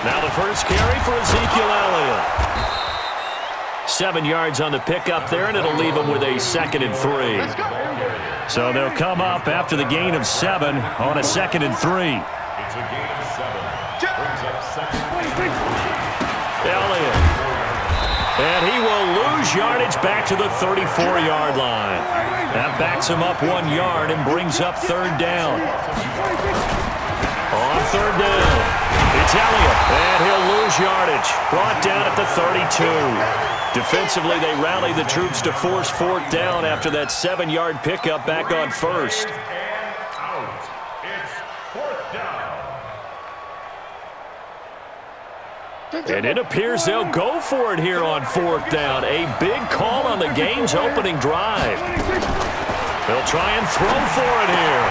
Now the first carry for Ezekiel Elliott. 7 yards on the pickup there, and it'll leave him with a 2nd and 3. So they'll come up after the gain of 7 on a 2nd and 3. It's a gain of 7. Brings up 2nd. Elliott. And he will lose yardage back to the 34-yard line. That backs him up 1 yard and brings up 3rd down. On 3rd down, it's Elliott. And he'll lose yardage. Brought down at the 32. Defensively, they rally the troops to force 4th down after that 7-yard pickup back on 1st. And it appears they'll go for it here on 4th down. A big call on the game's opening drive. They'll try and throw for it here.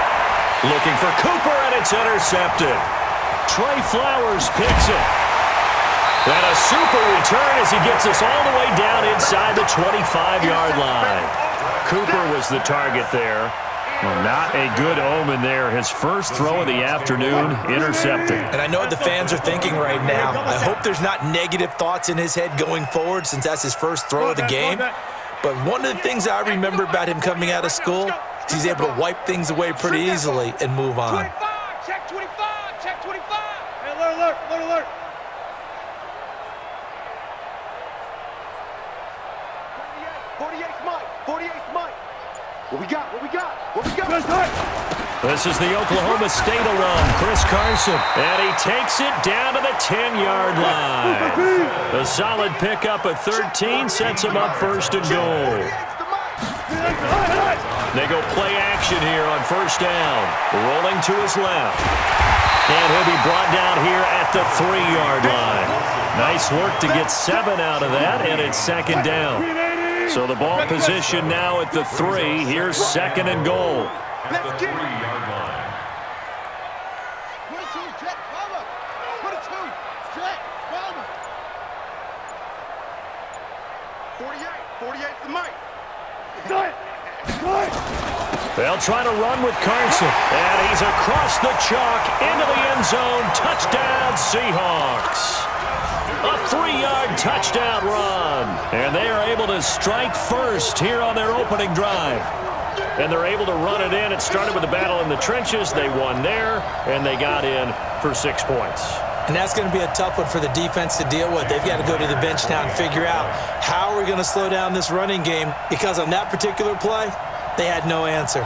Looking for Cooper, and it's intercepted. Trey Flowers picks it. And a super return as he gets us all the way down inside the 25-yard line. Cooper was the target there. Well, not a good omen there. His first throw of the afternoon, intercepted. And I know what the fans are thinking right now. I hope there's not negative thoughts in his head going forward since that's his first throw of the game. But one of the things I remember about him coming out of school is he's able to wipe things away pretty easily and move on. Check 25, check 25. Hey, alert, alert, alert. 48's Mike, 48's Mike. What we got, what we got, what we got? This is the Oklahoma State alum, Chris Carson. And he takes it down to the 10-yard line. A solid pickup at 13 sets him up 1st and goal. They go play action here on 1st down. Rolling to his left. And he'll be brought down here at the 3-yard line. Nice work to get 7 out of that, and it's 2nd down. So the ball position now at the 3. Here's 2nd and goal. At the 3-yard line. 22, check, Palmer. 22, check, Palmer. 48's the Mike. They'll try to run with Carson. And he's across the chalk into the end zone. Touchdown, Seahawks. A 3-yard touchdown run. And they are able to strike first here on their opening drive. And they're able to run it in. It started with the battle in the trenches. They won there, and they got in for 6 points. And that's going to be a tough one for the defense to deal with. They've got to go to the bench now and figure out how we're going to slow down this running game, because on that particular play, they had no answer.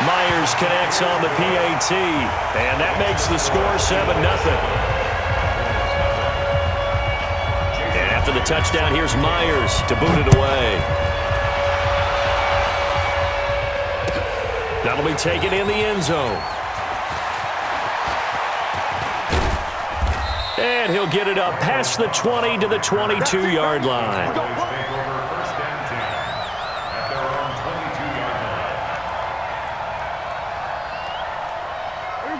Myers connects on the PAT, and that makes the score 7-0. And after the touchdown, here's Myers to boot it away. That'll be taken in the end zone. And he'll get it up past the 20 to the 22-yard line.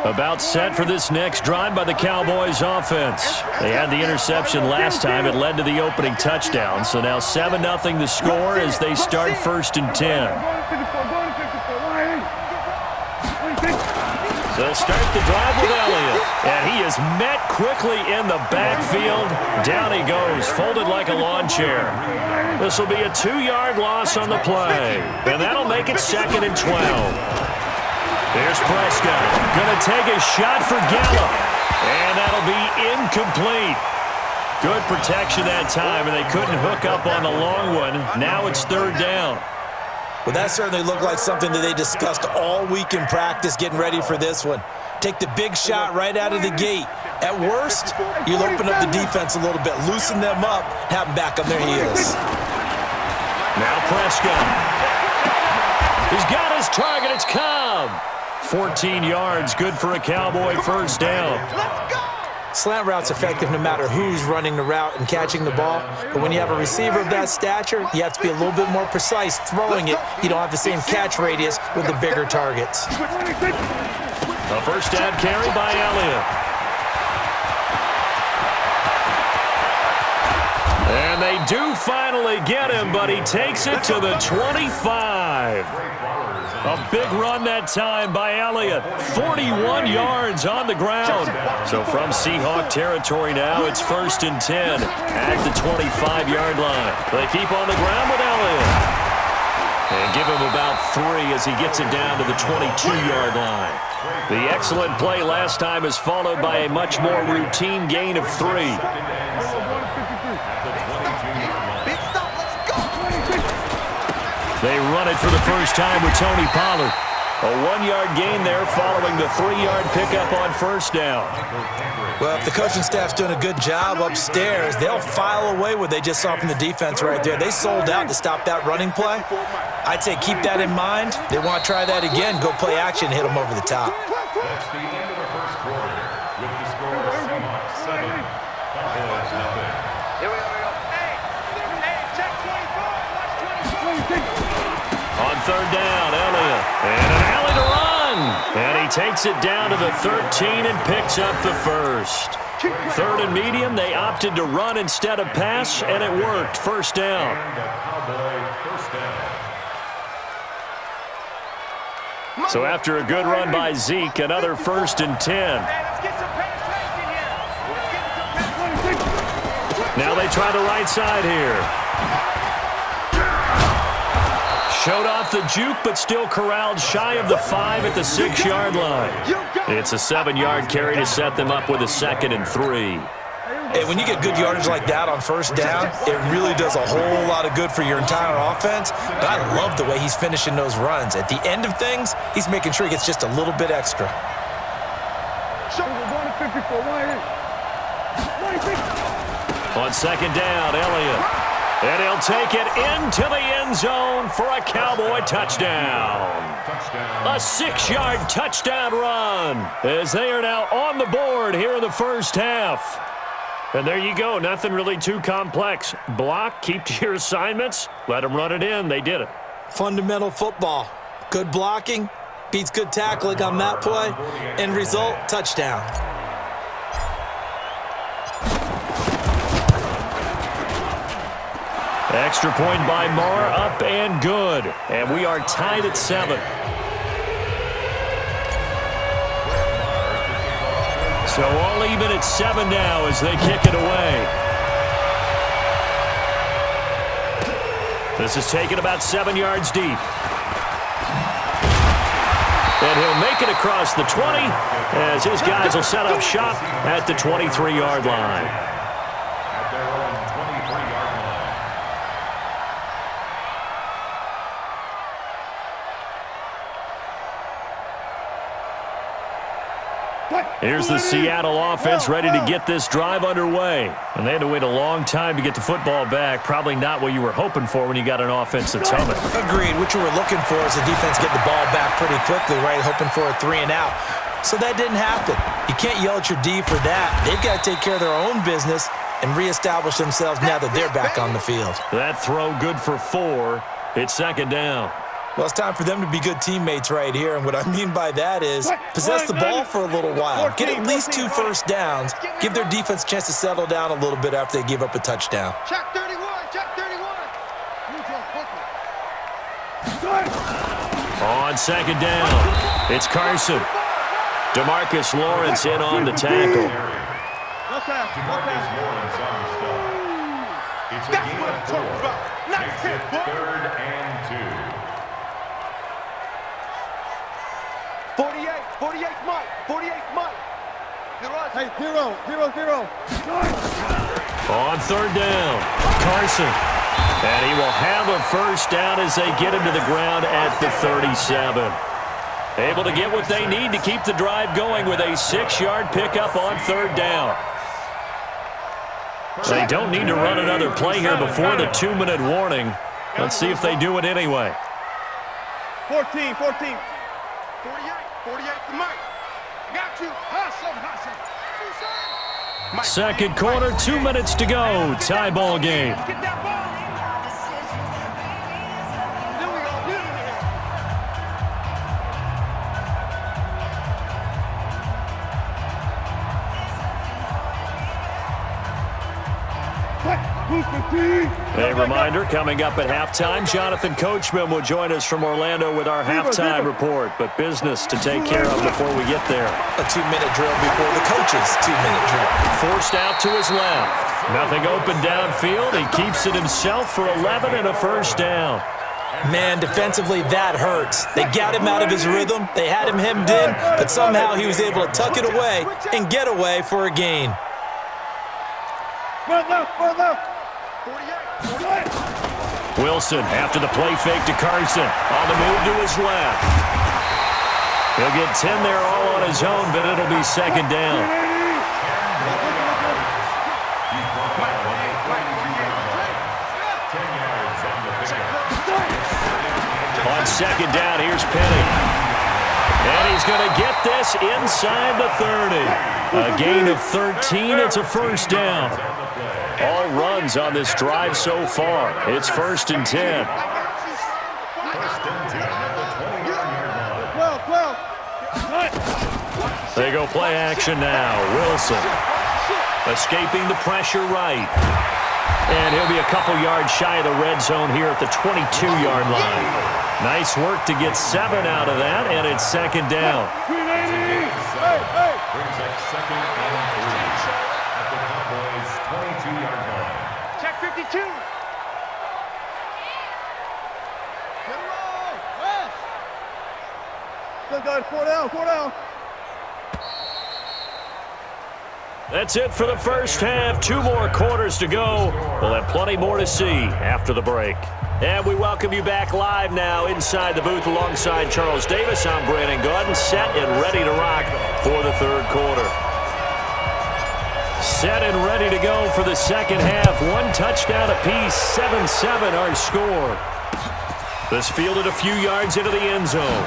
About set for this next drive by the Cowboys offense. They had the interception last time. It led to the opening touchdown. So now 7-0 the score as they start 1st and 10. They'll start the drive with Elliott. And he is met quickly in the backfield. Down he goes, folded like a lawn chair. This will be a 2-yard loss on the play. And that'll make it 2nd and 12. There's Prescott. Going to take a shot for Gallup. And that'll be incomplete. Good protection that time, and they couldn't hook up on the long one. Now it's 3rd down. Well, that certainly looked like something that they discussed all week in practice getting ready for this one. Take the big shot right out of the gate. At worst, you'll open up the defense a little bit, loosen them up, have them back on their heels. Now Prescott. He's got his target. It's Cobb. 14 yards, good for a Cowboy 1st down. Slant route's effective no matter who's running the route and catching the ball. But when you have a receiver of that stature, you have to be a little bit more precise throwing it. You don't have the same catch radius with the bigger targets. A 1st down carry by Elliott. And they do finally get him, but he takes it to the 25. A big run that time by Elliott. 41 yards on the ground. So from Seahawk territory now, it's 1st and 10 at the 25-yard line. They keep on the ground with Elliott. And give him about 3 as he gets it down to the 22-yard line. The excellent play last time is followed by a much more routine gain of 3. They run it for the first time with Tony Pollard. A 1-yard gain there following the 3-yard pickup on 1st down. Well, if the coaching staff's doing a good job upstairs, they'll file away what they just saw from the defense right there. They sold out to stop that running play. I'd say keep that in mind. They want to try that again, go play action, hit them over the top. That's the end of the first quarter with the score Seahawks 7, Cowboys 0. Here we go. Hey, check 24. Watch 24. On 3rd down, Elliott. And an alley to run. And he takes it down to the 13 and picks up the 1st. 3rd and medium, they opted to run instead of pass, and it worked. 1st down. And a Cowboy first down. So after a good run by Zeke, another 1st and 10. Let's get some penetration here. Now they try the right side here. Showed off the juke, but still corralled shy of the 5 at the 6-yard line. It's a 7-yard carry to set them up with a 2nd and 3. Hey, when you get good yardage like that on 1st down, it really does a whole lot of good for your entire offense. But I love the way he's finishing those runs. At the end of things, he's making sure he gets just a little bit extra. On 2nd down, Elliott. And he'll take it into the end zone for a Cowboy touchdown. A 6-yard touchdown run as they are now on the board here in the 1st half. And there you go. Nothing really too complex. Block, keep to your assignments, let them run it in. They did it. Fundamental football. Good blocking beats good tackling on that play. End result, touchdown. Extra point by Marr, up and good. And we are tied at 7. So all even at 7 now as they kick it away. This is taken about 7 yards deep. And he'll make it across the 20 as his guys will set up shop at the 23-yard line. At their own 23-yard line. Here's the Seattle offense ready to get this drive underway. And they had to wait a long time to get the football back. Probably not what you were hoping for when you got an offense that's humming. Agreed. What you were looking for is the defense getting the ball back pretty quickly, right? Hoping for a 3 and out. So that didn't happen. You can't yell at your D for that. They've got to take care of their own business and reestablish themselves now that they're back on the field. That throw good for 4. It's 2nd down. Well, it's time for them to be good teammates right here, and what I mean by that is possess the ball for a little while. Get at least 2 first downs. Give their defense a chance to settle down a little bit after they give up a touchdown. Check 31, check 31. On 2nd down, it's Carson. DeMarcus Lawrence in on the tackle. DeMarcus Lawrence on the stop. It's a gain of 4. Makes it 3rd and 2. 48 Mike, 48 Mike. Hey, 0. On 3rd down, Carson. And he will have a first down as they get him to the ground at the 37. Able to get what they need to keep the drive going with a 6-yard pickup on 3rd down. They don't need to run another play here before the 2-minute warning. Let's see if they do it anyway. 14. 48 to Mike. Got you. Hustle. 2nd quarter, 2 minutes to go. Tie ball game. Get that ball. There we go. Who's the team? A reminder, coming up at halftime, Jonathan Coachman will join us from Orlando with our halftime report. But business to take care of before we get there. A 2-minute drill before the coach's 2-minute drill. Forced out to his left. Nothing open downfield. He keeps it himself for 11 and a first down. Man, defensively, that hurts. They got him out of his rhythm. They had him hemmed in, but somehow he was able to tuck it away and get away for a gain. Wilson after the play fake to Carson. On the move to his left. He'll get 10 there all on his own, but it'll be second down. On second down, here's Penny. And he's going to get this inside the 30. A gain of 13. It's a first down. All runs on this drive so far. It's 1st and 10. They go play action now. Wilson escaping the pressure right. And he'll be a couple yards shy of the red zone here at the 22-yard line. Nice work to get 7 out of that, and it's second down. Brings up second and 3 at the Cowboys' 22-yard line. Check 52. Get him off. West. Still got 4 down, 4 down. That's it for the first half. 2 more quarters to go. We'll have plenty more to see after the break. And we welcome you back live now inside the booth alongside Charles Davis. I'm Brandon Gordon, set and ready to rock for the third quarter. Set and ready to go for the second half. 1 touchdown apiece, 7-7 our score. This fielded a few yards into the end zone.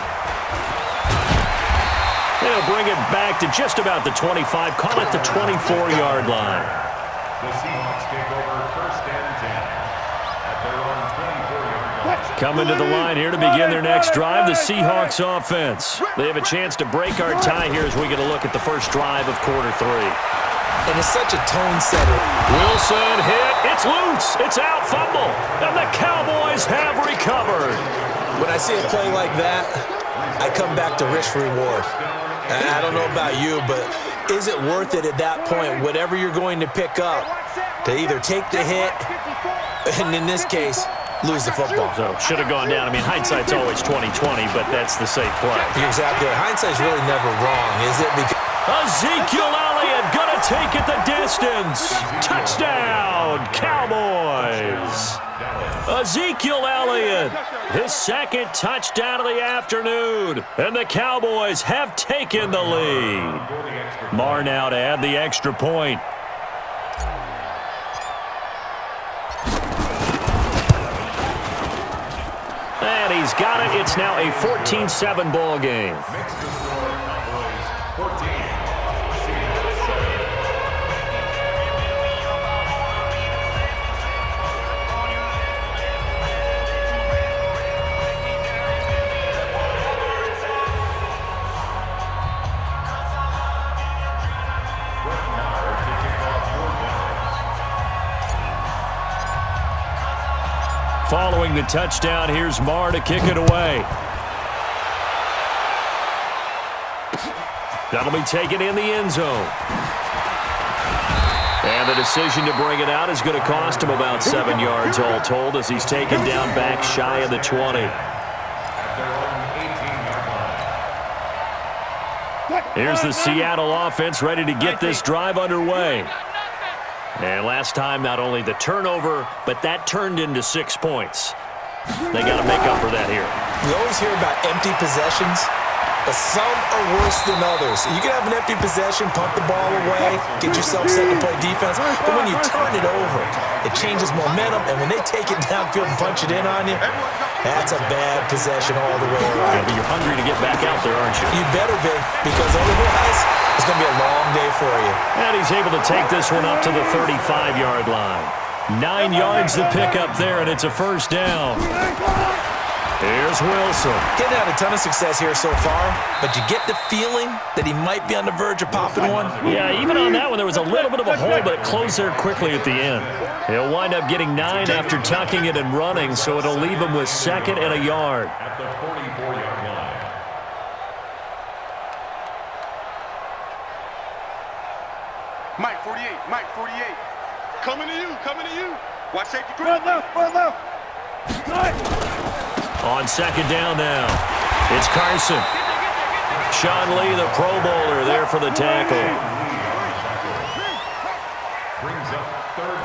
They'll bring it back to just about the 25, call it the 24-yard line. The Seahawks take over 1st and 10 at their own 24-yard line. Coming to the line here to begin their next drive, the Seahawks offense. They have a chance to break our tie here as we get a look at the first drive of quarter 3. And it's such a tone setter. Wilson hit. It's loose. It's out. Fumble. And the Cowboys have recovered. When I see a play like that, I come back to risk reward. I don't know about you, but is it worth it at that point, whatever you're going to pick up, to either take the hit, and in this case, lose the football? So should have gone down. I mean, hindsight's always 20/20, but that's the safe play. You're exactly right. Hindsight's really never wrong, is it? Because Ezekiel Elliott gonna take it the distance. Touchdown, Cowboys. Ezekiel Elliott, his second touchdown of the afternoon, and the Cowboys have taken the lead. Marr now to add the extra point. And he's got it. It's now a 14-7 ball game. Makes the score Cowboys 14. Following the touchdown, here's Marr to kick it away. That'll be taken in the end zone. And the decision to bring it out is going to cost him about 7 yards all told as he's taken down back shy of the 20. Here's the Seattle offense ready to get this drive underway. And last time, not only the turnover, but that turned into 6 points. They got to make up for that here. we always hear about empty possessions, but some are worse than others. You can have an empty possession, punt the ball away, get yourself set to play defense, but when you turn it over, it changes momentum, and when they take it downfield and punch it in on you, that's a bad possession all the way around. Yeah, but you're hungry to get back out there, aren't you? You better be, because otherwise, it's going to be a long day for you. And he's able to take this one up to the 35-yard line. 9 yards to pick up there, and it's a first down. Here's Wilson. Getting had a ton of success here so far, but you get the feeling that he might be on the verge of popping one. Yeah, even on that one, there was a little bit of a hole, but it closed there quickly at the end. He'll wind up getting 9 after tucking it and running, so it'll leave him with 2nd and a yard. At the 44-yard line. Mike 48, Mike 48. Coming to you. Watch safety. Run left. On 2nd down now, it's Carson. Sean Lee, the Pro Bowler, there for the tackle. Brings up 3rd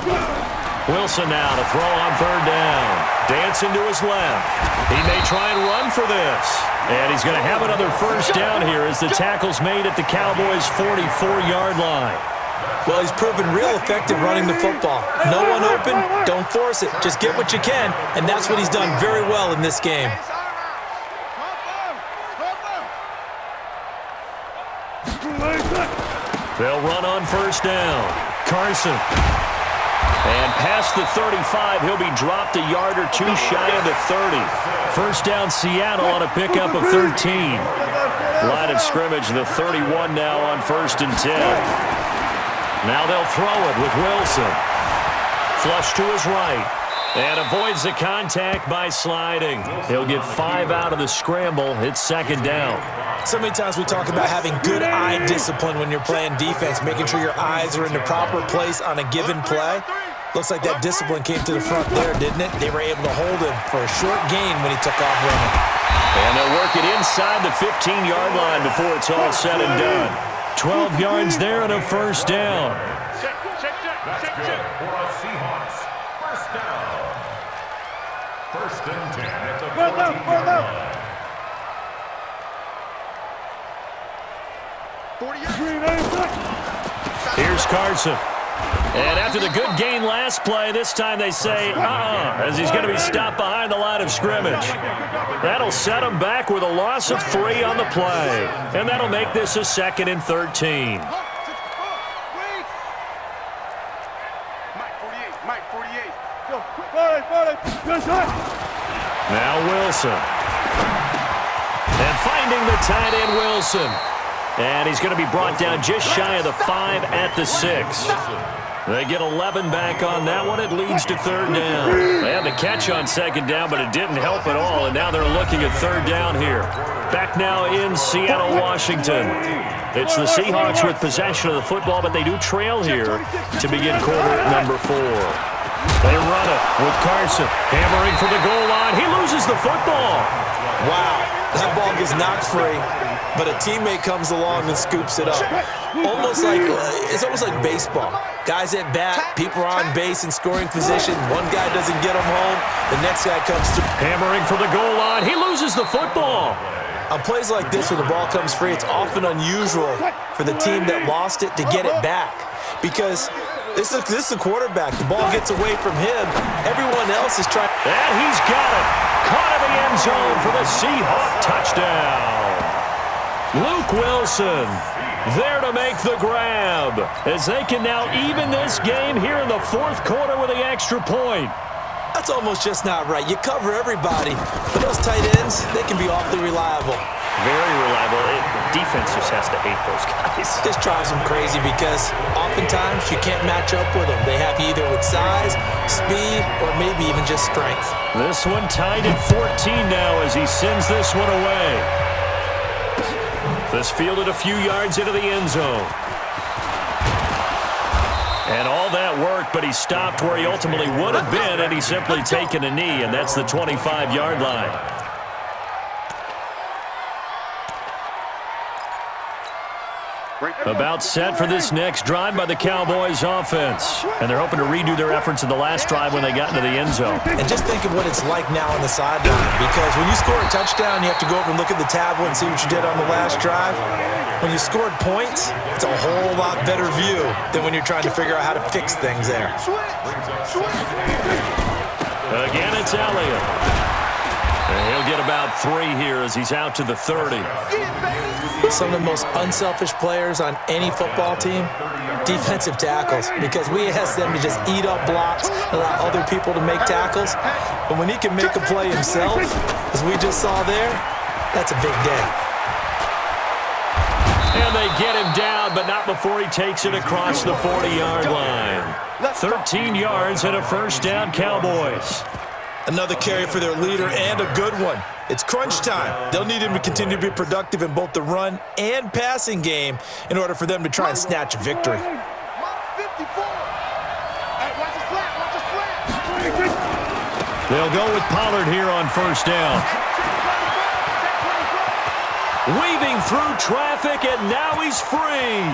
down. Wilson now to throw on 3rd down. Dancing to his left. He may try and run for this. And he's going to have another 1st down here as the tackle's made at the Cowboys' 44-yard line. Well, he's proven real effective running the football. No one open, don't force it. Just get what you can, and that's what he's done very well in this game. They'll run on 1st down. Carson. And past the 35, he'll be dropped a yard or 2 shy of the 30. 1st down Seattle on a pickup of 13. Line of scrimmage, the 31 now on 1st and 10. Now they'll throw it with Wilson. Flush to his right. And avoids the contact by sliding. He'll get 5 out of the scramble. It's 2nd down. So many times we talk about having good eye discipline when you're playing defense, making sure your eyes are in the proper place on a given play. Looks like that discipline came to the front there, didn't it? They were able to hold him for a short gain when he took off running. And they'll work it inside the 15-yard line before it's all said and done. 12 yards there and a 1st down. That's good for the Seahawks. 1st down. 1st and 10 at the 14-yard line. 48. Here's Carson. And after the good gain last play, this time they say, as he's going to be stopped behind the line of scrimmage. That'll set him back with a loss of 3 on the play. And that'll make this a 2nd and 13. Mike 48. Now Wilson. And finding the tight end Wilson. And he's going to be brought down just shy of the 5 at the 6. They get 11 back on that one. It leads to 3rd down. They had the catch on 2nd down, but it didn't help at all. And now they're looking at 3rd down here. Back now in Seattle, Washington. It's the Seahawks with possession of the football, but they do trail here to begin quarter number 4. They run it with Carson. Hammering for the goal line. He loses the football. Wow, that ball gets knocked free, but a teammate comes along and scoops it up. It's almost like baseball. Guys at bat, people are on base in scoring position. One guy doesn't get them home, the next guy comes through. Hammering for the goal line. He loses the football. On plays like this where the ball comes free, it's often unusual for the team that lost it to get it back because this is the quarterback. The ball gets away from him. Everyone else is trying. And he's got it. Caught in the end zone for the Seahawk touchdown. Luke Wilson there to make the grab as they can now even this game here in the 4th quarter with the extra point. That's almost just not right. You cover everybody, but those tight ends, they can be awfully reliable. Very reliable. Defense just has to hate those guys. This drives them crazy because oftentimes you can't match up with them. They have you either with size, speed, or maybe even just strength. This one tied at 14 now as he sends this one away. This fielded a few yards into the end zone. And all that worked, but he stopped where he ultimately would have been, and he's simply taken a knee, and that's the 25-yard line. About set for this next drive by the Cowboys offense. And they're hoping to redo their efforts in the last drive when they got into the end zone. And just think of what it's like now on the sideline, because when you score a touchdown, you have to go over and look at the tablet and see what you did on the last drive. When you scored points, it's a whole lot better view than when you're trying to figure out how to fix things there. Again, it's Elliott. And he'll get about 3 here as he's out to the 30. Some of the most unselfish players on any football team, defensive tackles, because we ask them to just eat up blocks, allow other people to make tackles. But when he can make a play himself, as we just saw there, that's a big day. And they get him down, but not before he takes it across the 40-yard line. 13 yards and a first down, Cowboys. Another carry for their leader and a good one. It's crunch time. They'll need him to continue to be productive in both the run and passing game in order for them to try and snatch a victory. They'll go with Pollard here on first down. Weaving through traffic, and now he's free.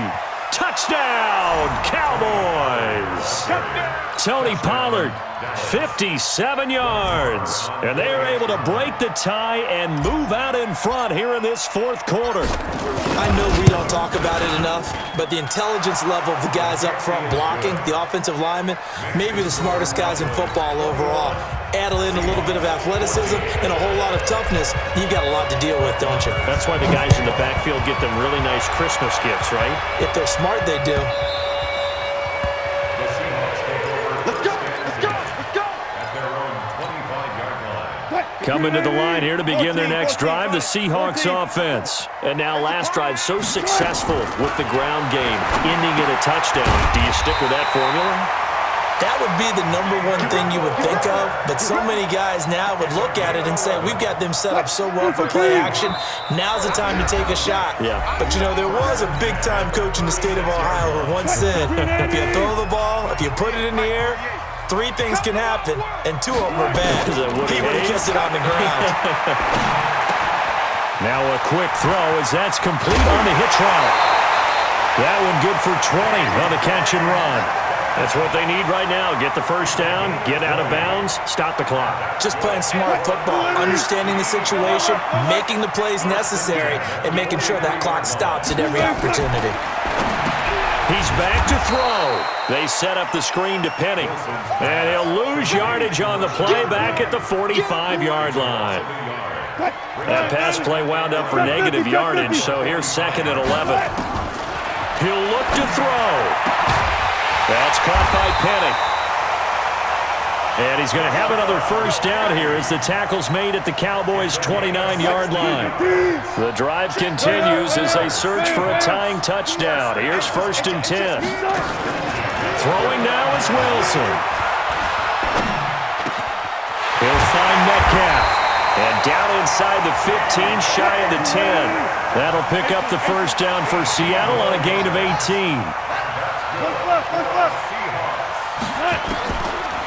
Touchdown, Cowboys! Tony Pollard, 57 yards. And they are able to break the tie and move out in front here in this fourth quarter. I know we don't talk about it enough, but the intelligence level of the guys up front blocking, the offensive linemen, maybe the smartest guys in football overall. Add in a little bit of athleticism and a whole lot of toughness, you've got a lot to deal with, don't you? That's why the guys in the backfield get them really nice Christmas gifts, right? If they're smart, they do. Coming to the line here to begin their next drive, the Seahawks offense. And now last drive so successful with the ground game, ending in a touchdown. Do you stick with that formula? That would be the number one thing you would think of, but so many guys now would look at it and say, we've got them set up so well for play action, now's the time to take a shot. Yeah. But, you know, there was a big-time coach in the state of Ohio who once said, if you throw the ball, if you put it in the air, 3 things can happen, and 2 of them are bad. He would have kept it on the ground. Now a quick throw as that's complete on the hitch route. That one good for 20 on the catch and run. That's what they need right now. Get the first down, get out of bounds, stop the clock. Just playing smart football, understanding the situation, making the plays necessary, and making sure that clock stops at every opportunity. He's back to throw. They set up the screen to Penny. And he'll lose yardage on the play back at the 45-yard line. That pass play wound up for negative yardage, so here's 2nd and 11. He'll look to throw. That's caught by Penny. And he's going to have another first down here as the tackle's made at the Cowboys' 29-yard line. The drive continues as they search for a tying touchdown. Here's 1st and 10. Throwing now is Wilson. He'll find Metcalf. And down inside the 15, shy of the 10. That'll pick up the first down for Seattle on a gain of 18.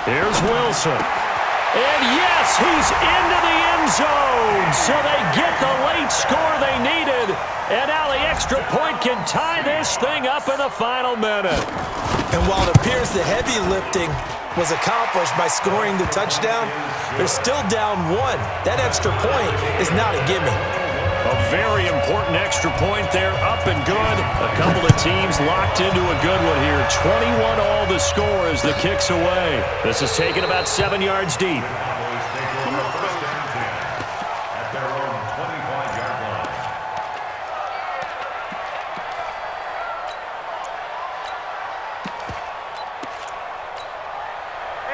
Here's Wilson. And yes, he's into the end zone. So they get the late score they needed. And now the extra point can tie this thing up in the final minute. And while it appears the heavy lifting was accomplished by scoring the touchdown, they're still down 1. That extra point is not a gimme. A very important extra point there, up and good. A couple of teams locked into a good one here. 21 all the score as the kick's away. This is taken about 7 yards deep.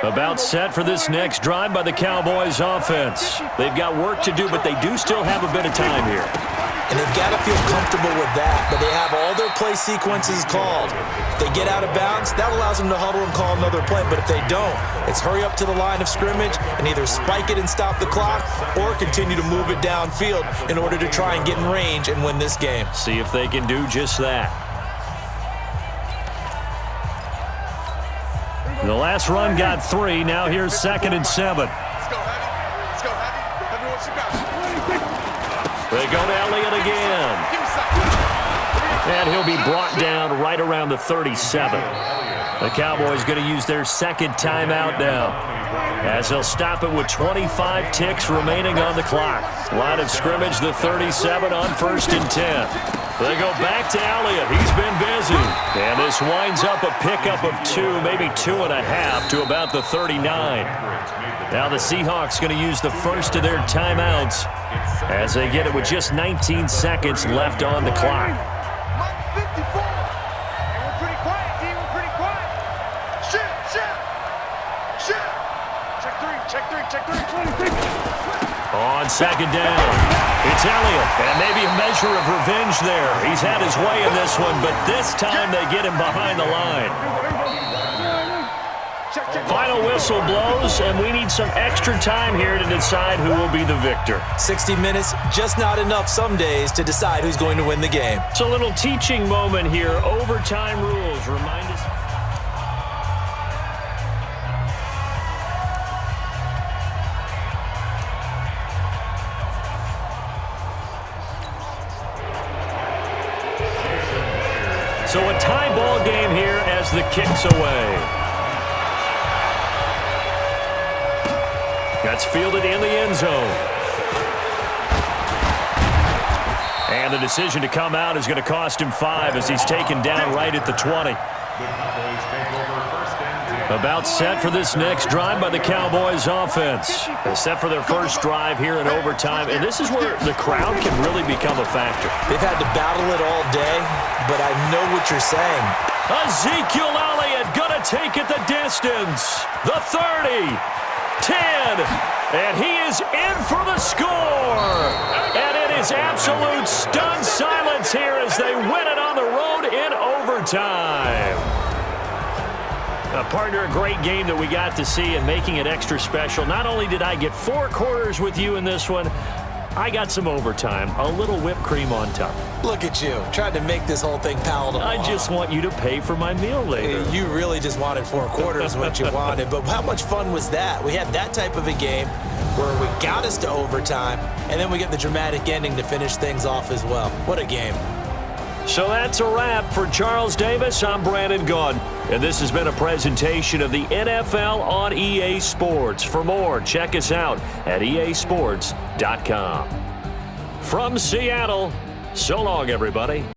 About set for this next drive by the Cowboys offense. They've got work to do, but they do still have a bit of time here. And they've got to feel comfortable with that, but they have all their play sequences called. If they get out of bounds, that allows them to huddle and call another play, but if they don't, it's hurry up to the line of scrimmage and either spike it and stop the clock or continue to move it downfield in order to try and get in range and win this game. See if they can do just that. The last run got 3. Now here's 2nd and 7. Let's go, Heavy. Let's go, Heavy. Heavy, what you got? They go to Elliott again. And he'll be brought down right around the 37. The Cowboys going to use their second timeout now, as they'll stop it with 25 ticks remaining on the clock. Line of scrimmage, the 37 on 1st and 10. They go back to Elliott. He's been busy. And this winds up a pickup of 2, maybe 2.5 to about the 39. Now the Seahawks going to use the first of their timeouts as they get it with just 19 seconds left on the clock. On second down, it's Elliott, and maybe a measure of revenge there. He's had his way in this one, but this time they get him behind the line. Final whistle blows, and we need some extra time here to decide who will be the victor. 60 minutes, just not enough some days to decide who's going to win the game. It's a little teaching moment here. Overtime rules remind us. So a tie ball game here as the kick's away. That's fielded in the end zone. And the decision to come out is going to cost him 5 as he's taken down right at the 20. About set for this next drive by the Cowboys offense. They're set for their first drive here in overtime, and this is where the crowd can really become a factor. They've had to battle it all day, but I know what you're saying. Ezekiel Elliott gonna take it the distance. The 30, 10, and he is in for the score. And it is absolute stunned silence here as they win it on the road in overtime. Partner, a great game that we got to see and making it extra special. Not only did I get 4 quarters with you in this one, I got some overtime, a little whipped cream on top. Look at you, trying to make this whole thing palatable. I just want you to pay for my meal later. You really just wanted 4 quarters what you wanted, but how much fun was that? We had that type of a game where we got us to overtime, and then we get the dramatic ending to finish things off as well. What a game. So that's a wrap for Charles Davis. I'm Brandon Gaudin, and this has been a presentation of the NFL on EA Sports. For more, check us out at easports.com. From Seattle, so long, everybody.